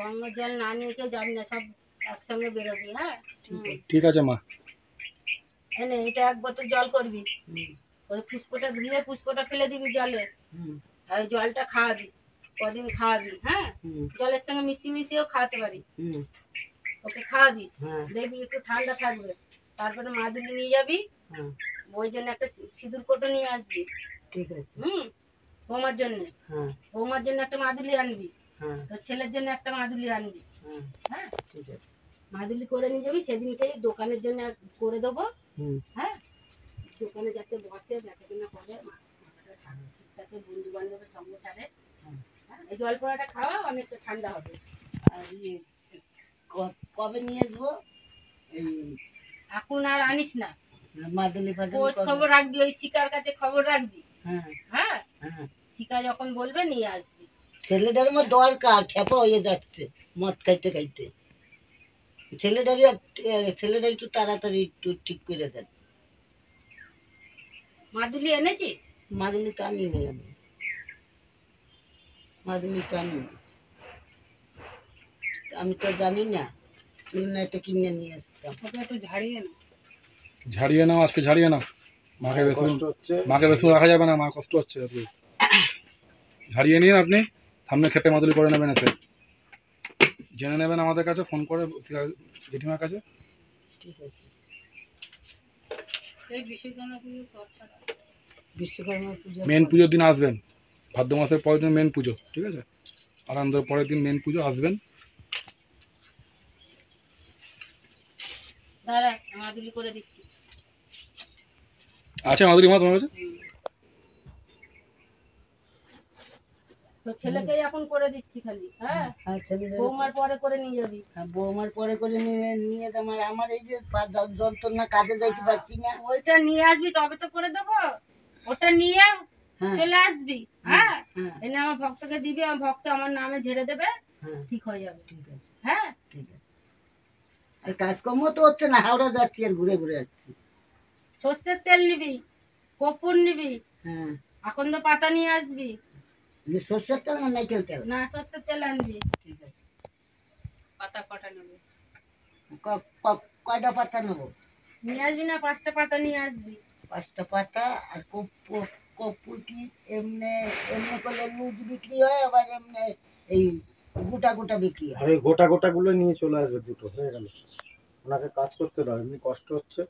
গঙ্গার জল না নিয়ে কেউ যাবি না, সব একসঙ্গে বেরোবি। হ্যাঁ ঠিক আছে মা। এনে এটা 1 বোতল জল করবি, ওই পুষ্পটা ধুয়ে পুষ্পটা ফেলে দিবি জলে, আর ওই জলটা খাওয়াবি, কদিন খাওয়াবি। হ্যাঁ জলের সঙ্গে মিশিয়েও খাওয়াতে পারিস। ওকে খাওয়াবি, দেখবি একটু ঠান্ডা থাকবে। তারপরে মাদুলি নিয়ে যাবি, ওই জন্য একটা সিঁদুর কোটো নিয়ে আসবি। ঠিক আছে। বৌমার জন্য, বৌমার জন্য একটা মাদুলি আনবি, তোর ছেলের জন্য একটা মাদুলি আনবি। হ্যাঁ ঠিক আছে, মাদুলি করে নিয়ে যাবি। সেদিনকেই দোকানের জন্য করে দেবো। হ্যাঁ দোকানে যাতে বসে বেচাকেনা করে, ঠিকঠাক বন্ধু বান্ধবের সঙ্গে ছাড়ে। এই জল পড়াটা খাওয়া অনেকটা ঠান্ডা হবে। আর কবে নিয়ে আসবো? এই এখন আর আনিস না, মাদুলি খোঁজ খবর রাখবি, ওই শিকার কাছে খবর রাখবি। হ্যাঁ শিকা যখন বলবে নিয়ে আসবি। ছেলেটার আমার দরকার, খেপা হয়ে যাচ্ছে মদ খাইতে খাইতে। ছেলেটা একটু তাড়াতাড়ি একটু ঠিক করে দেন। মাদুলি এনেছিস? মাদুলি তো আনি নেই, আমি মাদুলি তো আনি, আমি তো জানি না, এটা কিনে নিয়ে আসতাম। একটু ঝাড়িয়ে নাও, আজকে ঝাড়িয়ে নাও। মাকে বেশি রাখা যাবে না, মা কষ্ট হচ্ছে আজকে। ঝাড়িয়ে নিন আপনি, সামনে খেতে মাদুলি করে নেবেন, এতে জেনে নেবেন আমাদের কাছে ফোন করে জেঠিমার কাছে। ঠিক আছে। বিশ্বকর্মা মেন পুজোর দিন আসবেন, ভাদ্র মাসের পরের দিন মেন পুজো, ঠিক আছে? আনন্দের পরের দিন মেন পুজো, আসবেন। দাঁড়া মাদুলি করে দিচ্ছি। আচ্ছা মাদুলি মা তোমার কাছে? তো ছেলেকেই এখন করে দিচ্ছি খালি। হ্যাঁ বৌমার পরে করে নিয়ে যাবি। বৌমার পরে করে নিয়ে আমার এই যে যন্ত্রণা, কাজে যাইতে পারছি না, ওইটা নিয়ে আসবি তবে তো করে দেবো। ওটা নিয়ে চলে আসবি। হ্যাঁ এনে আমার ভক্তকে দিবি, আমার ভক্ত আমার নামে ঝেড়ে দেবে, ঠিক হয়ে যাবে। ঠিক আছে। হ্যাঁ ঠিক আছে। আর কাজকর্ম তো হচ্ছে না, হাওড়া যাচ্ছি আর ঘুরে ঘুরে আসছি। সর্ষের তেল নিবি, কর্পূর নিবি, আকন্দ পাতা নিয়ে আসবি। সর্ষের তেল না নারকেল তেল? না সর্ষের তেল আনবি। ঠিক আছে। পাতা কটা নেবো? কয়টা পাতা নেবো? নিয়ে আসবি না 5টা পাতা নিয়ে আসবি। 5টা পাতা। আর কর্পূর কি এমনি এমনি করলে এমনি বিক্রি হয়, আবার এমনি এই গোটা গোটা বিক্রি হয়? আরে গোটা গোটা গুলো নিয়ে চলে আসবে, দুটো হয়ে গেল। ওনাকে কাজ করতে দাও, এমনি কষ্ট হচ্ছে।